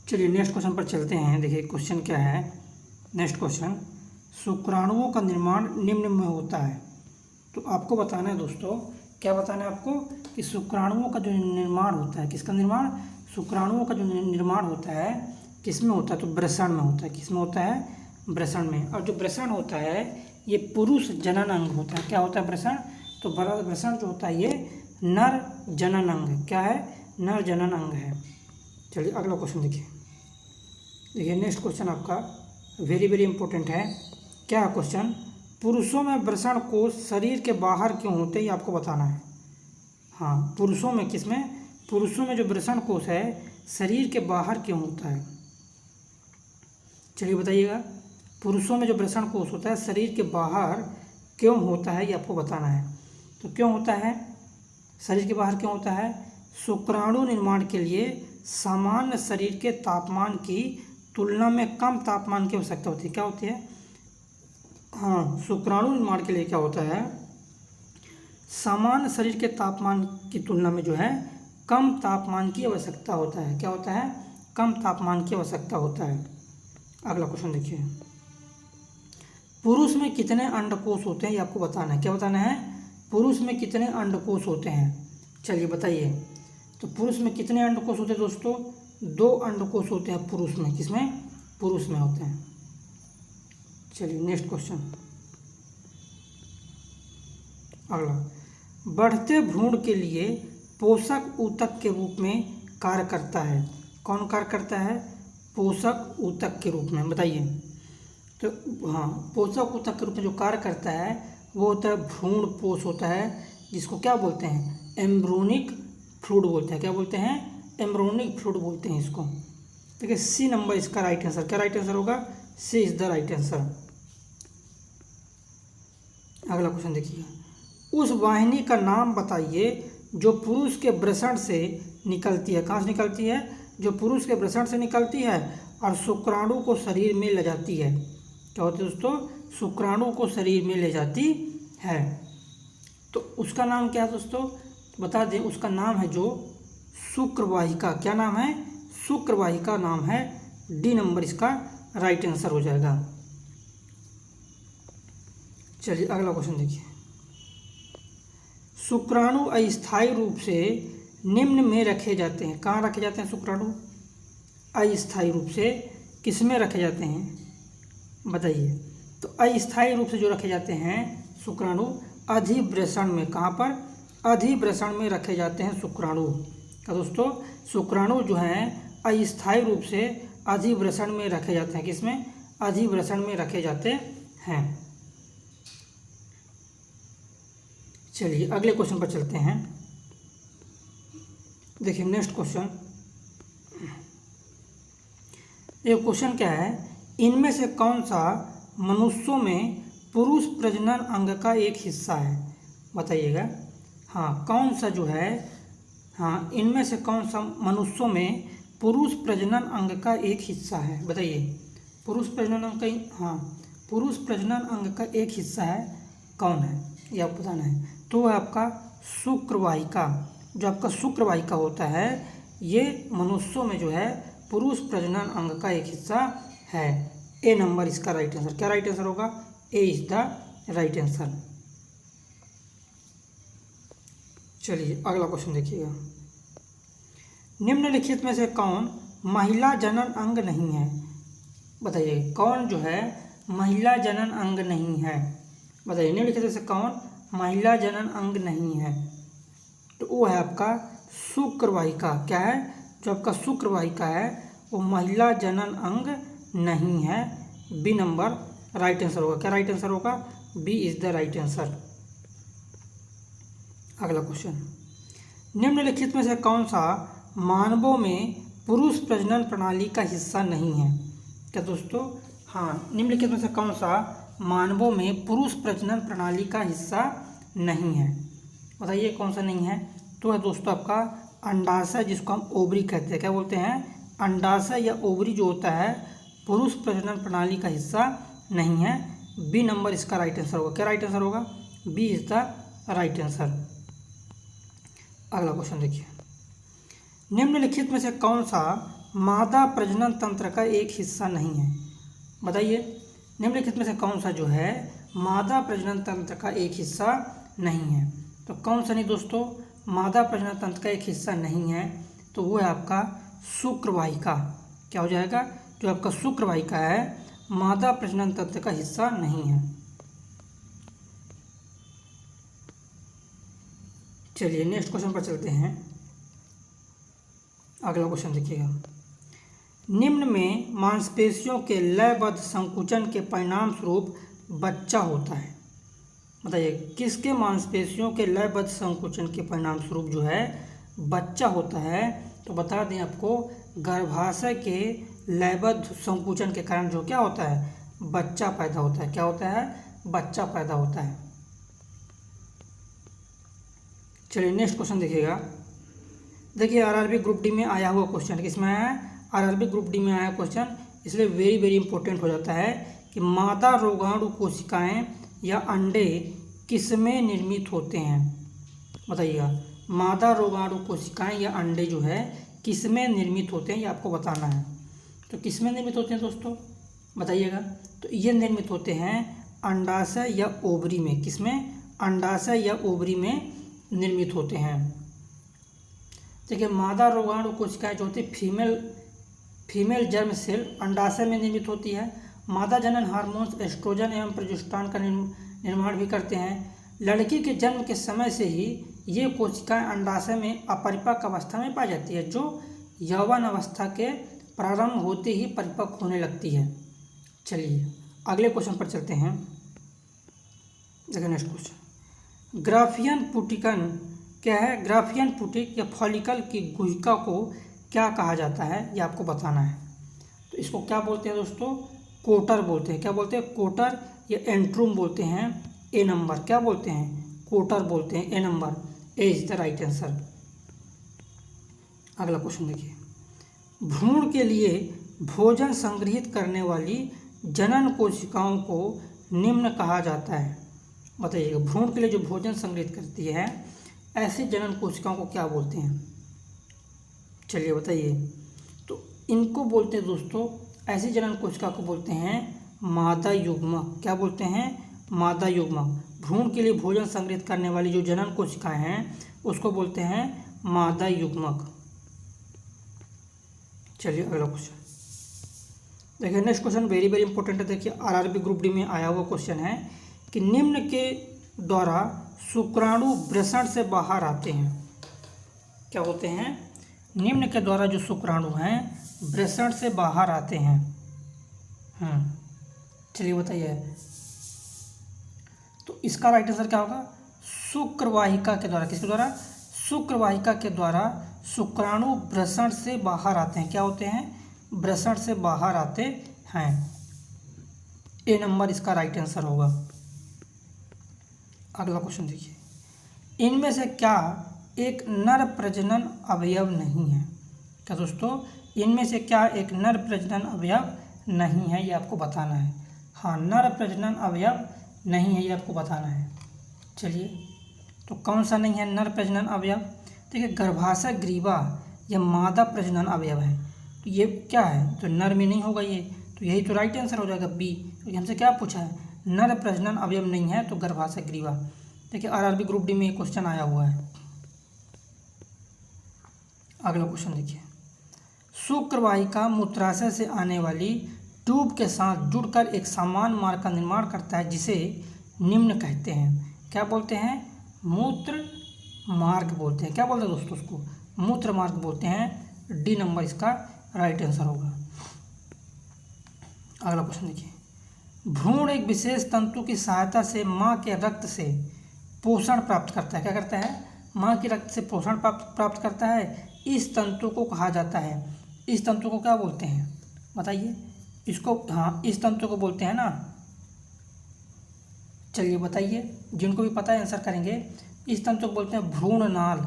चलिए next question पर चलते हैं। देखिए क्वेश्चन क्या है। नेक्स्ट क्वेश्चन, शुक्राणुओं का निर्माण निम्न में होता है। तो आपको बताना है दोस्तों, क्या बताना है आपको कि शुक्राणुओं का जो निर्माण होता है, किसका निर्माण, शुक्राणुओं का जो निर्माण होता है किस में होता है, तो वृषण में होता है। किस में होता है, वृषण में। और जो वृषण होता है ये पुरुष जनन अंग होता है। क्या होता है वृषण, तो वृषण जो होता है ये नर जनन अंग है। क्या है, नर जनन अंग है। चलिए अगला क्वेश्चन देखिए। देखिए नेक्स्ट क्वेश्चन आपका वेरी वेरी इंपॉर्टेंट है। क्या है क्वेश्चन, पुरुषों में वृषण कोष शरीर के बाहर क्यों होते हैं, ये आपको बताना है। हाँ, पुरुषों में, किसमें, पुरुषों में जो वृषण कोष है शरीर के बाहर क्यों होता है। चलिए बताइएगा, पुरुषों में जो वृषण कोष होता है शरीर के बाहर क्यों होता है, ये आपको बताना है। तो क्यों होता है, शरीर के बाहर क्यों होता है, शुक्राणु निर्माण के लिए सामान्य शरीर के तापमान की तुलना में कम तापमान की आवश्यकता होती है। क्या होती है, हाँ, शुक्राणु निर्माण के लिए क्या होता है, सामान्य शरीर के तापमान की तुलना में जो है कम तापमान की आवश्यकता होता है। क्या होता है, कम तापमान की आवश्यकता होता है। अगला क्वेश्चन देखिए, पुरुष में कितने अंडकोश होते हैं, ये आपको बताना है। क्या बताना है, पुरुष में कितने अंडकोश होते हैं। चलिए बताइए, तो पुरुष में कितने अंडकोश होते हैं दोस्तों, 2 अंडकोश होते हैं पुरुष में। किसमें, पुरुष में होते हैं। चलिए नेक्स्ट क्वेश्चन अगला, बढ़ते भ्रूण के लिए पोषक ऊतक के रूप में कार्य करता है। कौन कार्य करता है, पोषक ऊतक के रूप में, बताइए। तो हाँ, पोषक ऊतक के रूप में जो कार्य करता है वो होता है भ्रूण पोष होता है, जिसको क्या बोलते हैं, एम्ब्रोनिक फ्लूइड बोलते हैं। क्या बोलते हैं, एम्ब्रोनिक फ्लूइड बोलते हैं इसको। ठीक है, सी नंबर इसका राइट आंसर। क्या राइट आंसर होगा, सी इज द राइट आंसर। अगला क्वेश्चन देखिए, उस वाहिनी का नाम बताइए जो पुरुष के वृषण से निकलती है। कहाँ से निकलती है, जो पुरुष के वृषण से निकलती है और शुक्राणु को शरीर में ले जाती है। क्या होती है दोस्तों, शुक्राणु को शरीर में ले जाती है। तो उसका नाम क्या है दोस्तों, बता दें, उसका नाम है जो शुक्रवाहिका। क्या नाम है, शुक्रवाहिका नाम है। डी नंबर इसका राइट आंसर हो जाएगा। चलिए अगला क्वेश्चन देखिए, शुक्राणु अस्थायी रूप से निम्न में रखे जाते हैं। कहाँ रखे जाते हैं शुक्राणु, अस्थायी रूप से किस में रखे जाते हैं, बताइए। तो अस्थायी रूप से जो रखे जाते हैं शुक्राणु अधिवृषण में। कहाँ पर, अधिवृषण में रखे जाते हैं शुक्राणु। क्या दोस्तों, शुक्राणु जो हैं अस्थायी रूप से अधिवृषण में रखे जाते हैं। किसमें, अधिवृषण में रखे जाते हैं। चलिए अगले क्वेश्चन पर चलते हैं। देखिए नेक्स्ट क्वेश्चन, ये क्वेश्चन क्या है, इनमें से कौन सा मनुष्यों में पुरुष प्रजनन अंग का एक हिस्सा है, बताइएगा। हाँ, कौन सा जो है, हाँ, इनमें से कौन सा मनुष्यों में पुरुष प्रजनन अंग का एक हिस्सा है, बताइए। पुरुष प्रजनन अंग का, हाँ, पुरुष प्रजनन अंग का एक हिस्सा है, कौन है, ये आपको बताना है। तो है आपका शुक्रवाहिका। जो आपका शुक्रवाहिका होता है ये मनुष्यों में जो है पुरुष प्रजनन अंग का एक हिस्सा है। ए नंबर इसका राइट आंसर। क्या राइट आंसर होगा, ए इज द राइट आंसर। चलिए अगला क्वेश्चन देखिएगा, निम्नलिखित में से कौन महिला जनन अंग नहीं है, बताइए। कौन जो है महिला जनन अंग नहीं है, बताइए। निम्नलिखित में से कौन महिला जनन अंग नहीं है, तो वो है आपका शुक्रवाहिका। क्या है, जो आपका शुक्रवाहिका है वो महिला जनन अंग नहीं है। बी नंबर राइट आंसर होगा। क्या राइट आंसर होगा, B is the right answer. अगला क्वेश्चन, निम्नलिखित में से कौन सा मानवों में पुरुष प्रजनन प्रणाली का हिस्सा नहीं है। क्या दोस्तों, हाँ, निम्नलिखित में से कौन सा मानवों में पुरुष प्रजनन प्रणाली का हिस्सा नहीं है, बताइए कौन सा नहीं है। तो है दोस्तों आपका अंडाशय, जिसको हम ओवरी कहते हैं। क्या बोलते हैं, अंडाशय या ओवरी जो होता है पुरुष प्रजनन प्रणाली का हिस्सा नहीं है। बी नंबर इसका राइट आंसर होगा। क्या राइट आंसर होगा, B is the right answer. अगला क्वेश्चन देखिए, निम्नलिखित में से कौन सा मादा प्रजनन तंत्र का एक हिस्सा नहीं है? बताइए, निम्नलिखित में से कौन सा जो है मादा प्रजनन तंत्र का एक हिस्सा नहीं है? तो कौन सा नहीं दोस्तों मादा प्रजनन तंत्र का एक हिस्सा नहीं है? तो वो है आपका शुक्रवाहिका। क्या हो जाएगा? जो आपका शुक्रवाहिका है मादा प्रजनन तंत्र का हिस्सा नहीं है। चलिए नेक्स्ट क्वेश्चन पर चलते हैं। अगला क्वेश्चन देखिएगा, निम्न में मांसपेशियों के लयबद्ध संकुचन के परिणाम स्वरूप बच्चा होता है। बताइए किसके मांसपेशियों के लयबद्ध संकुचन के परिणाम स्वरूप जो है बच्चा होता है? तो बता दें आपको, गर्भाशय के लयबद्ध संकुचन के कारण जो क्या होता है बच्चा पैदा होता है। क्या होता है? बच्चा पैदा होता है। चलिए नेक्स्ट क्वेश्चन देखिएगा। देखिए आरआरबी ग्रुप डी में आया हुआ क्वेश्चन, किसमें आया है? आरआरबी ग्रुप डी में आया क्वेश्चन, इसलिए वेरी वेरी इंपॉर्टेंट हो जाता है कि मादा रोगाणु कोशिकाएं या अंडे किसमें निर्मित होते हैं? बताइएगा, मादा रोगाणु कोशिकाएं या अंडे जो है किसमें निर्मित होते हैं ये आपको बताना है। तो किसमें निर्मित होते हैं दोस्तों बताइएगा? तो ये निर्मित होते हैं अंडाशय या ओवरी में। किसमें? अंडाशय या ओवरी में निर्मित होते हैं। देखिए मादा रोगाणु कोशिकाएं जो होती है फीमेल जर्म सेल अंडाशय में निर्मित होती है। मादा जनन हार्मोन्स एस्ट्रोजन एवं प्रोजेस्टेरोन का निर्माण भी करते हैं। लड़की के जन्म के समय से ही ये कोशिकाएं अंडाशय में अपरिपक्व अवस्था में पाई जाती है, जो यौवन अवस्था के प्रारंभ होते ही परिपक्व होने लगती है। चलिए अगले क्वेश्चन पर चलते हैं। देखिए नेक्स्ट क्वेश्चन, ग्राफियन पुटिकन क्या है? ग्राफियन पुटिक या फॉलिकल की गुहिका को क्या कहा जाता है ये आपको बताना है। तो इसको क्या बोलते हैं दोस्तों? कोटर बोलते हैं। क्या बोलते हैं? कोटर या एंट्रूम बोलते हैं। ए नंबर क्या बोलते हैं? कोटर बोलते हैं। A number, A is the right answer. अगला क्वेश्चन देखिए, भ्रूण के लिए भोजन संग्रहित करने वाली जनन कोशिकाओं को निम्न कहा जाता है। बताइएगा, भ्रूण के लिए जो भोजन संग्रहित करती है ऐसी जनन कोशिकाओं को क्या बोलते हैं? चलिए बताइए। तो इनको बोलते हैं दोस्तों, ऐसी जनन कोशिका को बोलते हैं मादा युग्मक। क्या बोलते हैं? मादा युग्मक। भ्रूण के लिए भोजन संग्रहित करने वाली जो जनन कोशिकाएं हैं उसको बोलते हैं मादा युग्मक। चलिए अगला क्वेश्चन देखिए। Next question very very important है। देखिए आरआरबी ग्रुप डी में आया हुआ क्वेश्चन है कि निम्न के द्वारा शुक्राणु वृषण से बाहर आते हैं। क्या होते हैं? निम्न के द्वारा जो शुक्राणु हैं वृषण से बाहर आते हैं। चलिए बताइए। तो इसका राइट आंसर क्या होगा? शुक्रवाहिका के द्वारा। किसके द्वारा? शुक्रवाहिका के द्वारा शुक्राणु वृषण से बाहर आते हैं। क्या होते हैं? वृषण से बाहर आते हैं। ए नंबर इसका राइट आंसर होगा। अगला क्वेश्चन देखिए, इनमें से क्या एक नर प्रजनन अवयव नहीं है? क्या दोस्तों, इनमें से क्या एक नर प्रजनन अवयव नहीं है ये आपको बताना है। हाँ, नर प्रजनन अवयव नहीं है ये आपको बताना है। चलिए, तो कौन सा नहीं है नर प्रजनन अवयव? देखिए गर्भाशय ग्रीवा यह मादा प्रजनन अवयव है। तो ये क्या है? तो नर में नहीं होगा ये, तो यही तो राइट आंसर हो जाएगा बी। तो हमसे क्या पूछा है? नर प्रजनन अवयव नहीं है तो गर्भाशय ग्रीवा। देखिए आरआरबी ग्रुप डी में एक क्वेश्चन आया हुआ है। अगला क्वेश्चन देखिए, शुक्रवाहिका मूत्राशय से आने वाली ट्यूब के साथ जुड़कर एक समान मार्ग का निर्माण करता है जिसे निम्न कहते हैं। क्या बोलते हैं? मूत्र मार्ग बोलते हैं। क्या बोलते हैं दोस्तों? उसको मूत्र मार्ग बोलते हैं। डी नंबर इसका राइट आंसर होगा। अगला क्वेश्चन देखिए, भ्रूण एक विशेष तंतु की सहायता से माँ के रक्त से पोषण प्राप्त करता है। क्या करता है? माँ के रक्त से पोषण प्राप्त करता है। इस तंतु को कहा जाता है, इस तंतु को क्या बोलते हैं बताइए? इसको, हाँ, इस तंतु को बोलते हैं ना। चलिए बताइए, जिनको भी पता है आंसर करेंगे। इस तंतु को बोलते हैं भ्रूणनाल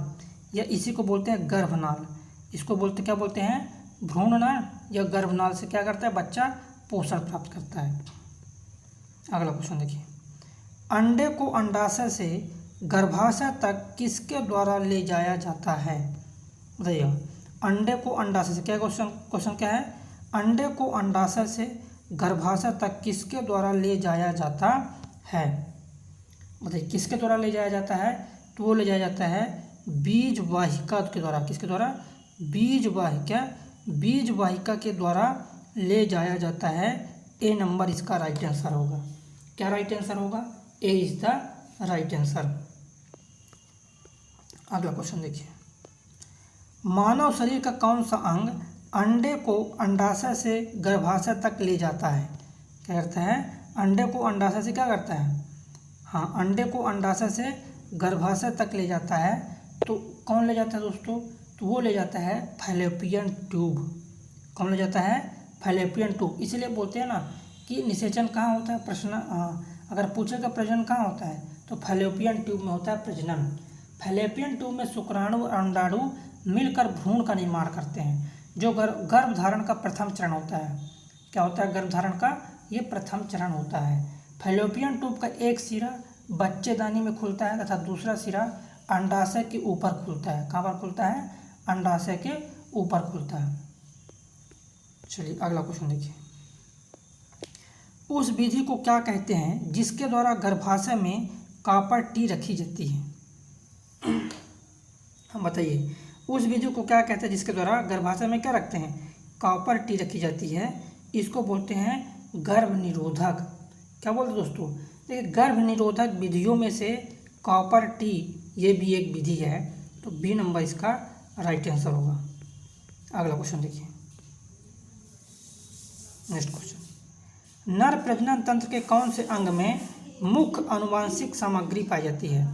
या इसी को बोलते हैं गर्भनाल। इसको बोलते क्या बोलते हैं? भ्रूणनाल या गर्भनाल से क्या करता है? बच्चा पोषण प्राप्त करता है। अगला क्वेश्चन देखिए, अंडे को अंडाशय से गर्भाशय तक किसके द्वारा ले जाया जाता है? बताइए, अंडे को अंडाशय से, क्या क्वेश्चन क्या है, अंडे को अंडाशय से गर्भाशय तक किसके द्वारा ले जाया जाता है। बताइए किसके द्वारा ले जाया जाता है, तो वो ले जाया जाता है बीज वाहिका के द्वारा। किसके द्वारा, बीज वाहिका के द्वारा ले जाया जाता है। ए नंबर इसका राइट आंसर होगा। क्या राइट आंसर होगा, ए इज द राइट आंसर। अगला क्वेश्चन देखिए, मानव शरीर का कौन सा अंग अंडे को अंडाशय से गर्भाशय तक ले जाता है। क्या करता है, अंडे को अंडाशय से क्या करता है, हाँ अंडे को अंडाशय से गर्भाशय तक ले जाता है। तो कौन ले जाता है दोस्तों, तो वो ले जाता है फैलोपियन ट्यूब। कौन ले जाता है, फैलोपियन ट्यूब। इसलिए बोलते हैं ना कि निषेचन कहाँ होता है, प्रश्न अगर पूछेगा प्रजनन कहाँ होता है, तो फैलोपियन ट्यूब में होता है प्रजनन। फैलोपियन ट्यूब में शुक्राणु और अंडाणु मिलकर भ्रूण का निर्माण करते हैं, जो गर्भधारण का प्रथम चरण होता है। क्या होता है, गर्भधारण का ये प्रथम चरण होता है। फैलोपियन ट्यूब का एक सिरा बच्चेदानी में खुलता है तथा दूसरा सिरा अंडाशय के ऊपर खुलता है। कहाँ पर खुलता है, अंडाशय के ऊपर खुलता है। चलिए अगला क्वेश्चन देखिए, उस विधि को क्या कहते हैं जिसके द्वारा गर्भाशय में कॉपर टी रखी जाती है। हम बताइए उस विधि को क्या कहते हैं जिसके द्वारा गर्भाशय में क्या रखते हैं, कॉपर टी रखी जाती है। इसको बोलते हैं गर्भ निरोधक। क्या बोलते हैं दोस्तों, देखिए गर्भ निरोधक विधियों में से कॉपर टी ये भी एक विधि है। तो बी नंबर इसका राइट आंसर होगा। अगला क्वेश्चन देखिए, नेक्स्ट क्वेश्चन, नर प्रजनन तंत्र के कौन से अंग में मुख्य आनुवांशिक सामग्री पाई जाती है।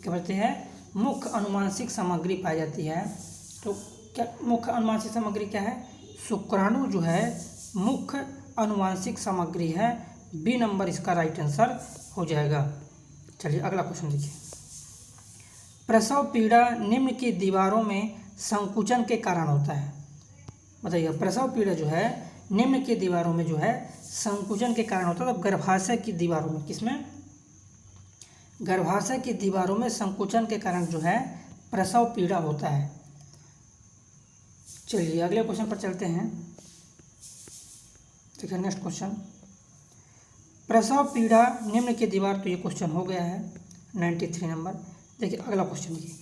क्या बोलते हैं, मुख्य आनुवांशिक सामग्री पाई जाती है। तो क्या मुख्य आनुवांशिक सामग्री क्या है, शुक्राणु जो है मुख्य आनुवांशिक सामग्री है। बी नंबर इसका राइट आंसर हो जाएगा। चलिए अगला क्वेश्चन देखिए, प्रसव पीड़ा निम्न की दीवारों में संकुचन के कारण होता है। बताइए प्रसव पीड़ा जो है निम्न की दीवारों में जो है संकुचन के कारण होता है। तो गर्भाशय की दीवारों में, किसमें, गर्भाशय की दीवारों में संकुचन के कारण जो है प्रसव पीड़ा होता है। चलिए अगले क्वेश्चन पर चलते हैं। देखिए नेक्स्ट क्वेश्चन, प्रसव पीड़ा निम्न की दीवार, तो ये क्वेश्चन हो गया है 93 नंबर। देखिए अगला क्वेश्चन देखिए,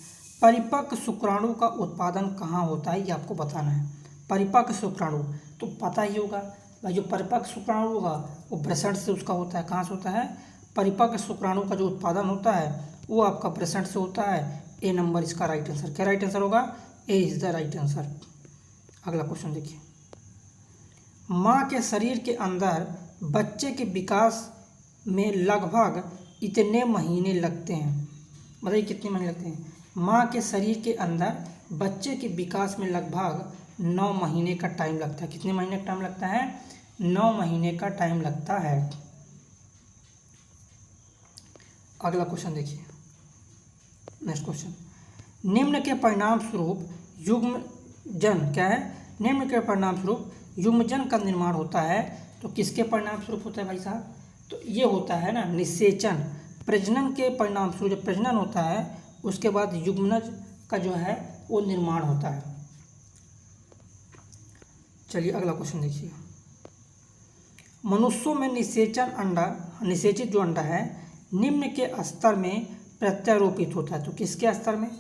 परिपक्व शुक्राणु का उत्पादन कहाँ होता है, ये आपको बताना है। परिपक्व शुक्राणु तो पता ही होगा भाई, जो परिपक्व शुक्राणु होगा वो ब्रसंट से उसका होता है। कहाँ से होता है, परिपक्व शुक्राणु का जो उत्पादन होता है वो आपका ब्रसंट से होता है। ए नंबर इसका राइट आंसर। क्या राइट आंसर होगा, ए इज द राइट आंसर। अगला क्वेश्चन देखिए, माँ के शरीर के अंदर बच्चे के विकास में लगभग इतने महीने लगते हैं। बताइए कितने महीने लगते हैं, माँ के शरीर के अंदर बच्चे के विकास में लगभग 9 महीने का टाइम लगता है। कितने महीने का टाइम लगता है, 9 महीने का टाइम लगता है। अगला क्वेश्चन देखिए, नेक्स्ट क्वेश्चन, निम्न के परिणाम स्वरूप युग्मजन, क्या है, निम्न के परिणाम स्वरूप युग्मजन का निर्माण होता है। तो किसके परिणाम स्वरूप होता है भाई साहब, तो ये होता है ना निषेचन। प्रजनन के परिणाम स्वरूप जब प्रजनन होता है उसके बाद युग्मनज का जो है वो निर्माण होता है। चलिए अगला क्वेश्चन देखिए, मनुष्यों में निषेचित जो अंडा है निम्न के स्तर में प्रत्यारोपित होता है। तो किसके स्तर में,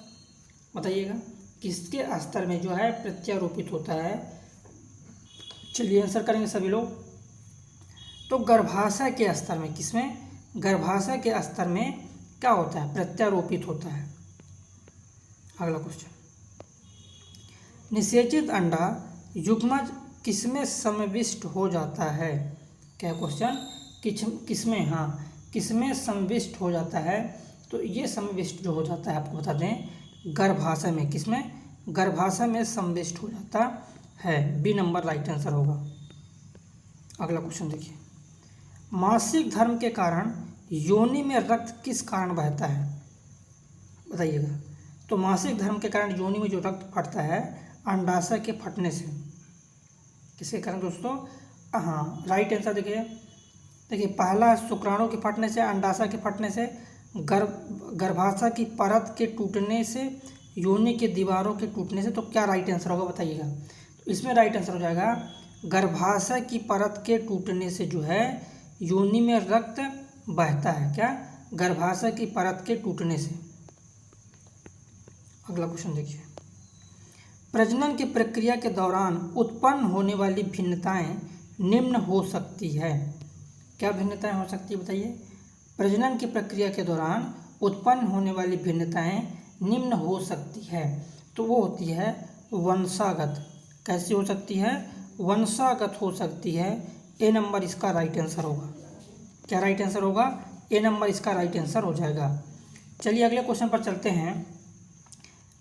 बताइएगा किसके स्तर में जो है प्रत्यारोपित होता है। चलिए आंसर करेंगे सभी लोग। तो गर्भाशय के स्तर में, किसमें, गर्भाशय के स्तर में क्या होता है, प्रत्यारोपित होता है। अगला क्वेश्चन, निषेचित अंडा युग्मज किसमें समाविष्ट हो जाता है। क्या क्वेश्चन, किसमें, हाँ किसमें समाविष्ट हो जाता है। तो ये समाविष्ट जो हो जाता है आपको बता दें गर्भाशय में। किसमें, गर्भाशय में समाविष्ट हो जाता है। बी नंबर राइट आंसर होगा। अगला क्वेश्चन देखिए, मासिक धर्म के कारण योनि में रक्त किस कारण बहता है। बताइएगा, तो मासिक धर्म के कारण योनि में जो रक्त फटता है अंडाशय के फटने से। किसके कारण दोस्तों, हाँ राइट आंसर देखिए पहला शुक्राणु के फटने से, अंडाशय के फटने से, गर्भाशय की परत के टूटने से योनि के दीवारों के टूटने से, तो क्या राइट आंसर होगा बताइएगा। तो इसमें राइट आंसर हो जाएगा गर्भाशय की परत के टूटने से जो है योनि में रक्त बहता है। क्या? गर्भाशय की परत के टूटने से। अगला क्वेश्चन देखिए, प्रजनन की प्रक्रिया के दौरान उत्पन्न होने वाली भिन्नताएं निम्न हो सकती है। क्या भिन्नताएं हो सकती है बताइए। प्रजनन की प्रक्रिया के दौरान उत्पन्न होने वाली भिन्नताएं निम्न हो सकती है, तो वो होती है वंशागत। कैसी हो सकती है? वंशागत हो सकती है। ए नंबर इसका राइट आंसर होगा। क्या राइट आंसर होगा? ए नंबर इसका राइट आंसर हो जाएगा। चलिए अगले क्वेश्चन पर चलते हैं।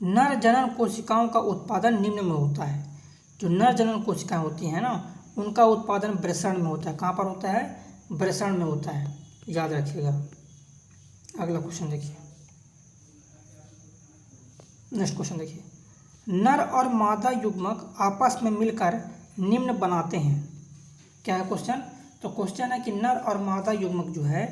नर जनन कोशिकाओं का उत्पादन निम्न में होता है। जो नर जनन कोशिकाएं होती हैं ना, उनका उत्पादन वृषण में होता है। कहाँ पर होता है? वृषण में होता है, याद रखिएगा। अगला क्वेश्चन देखिए, नेक्स्ट क्वेश्चन देखिए, नर और मादा युग्मक आपस में मिलकर निम्न बनाते हैं। क्या है क्वेश्चन? तो क्वेश्चन है कि नर और मादा युग्मक जो है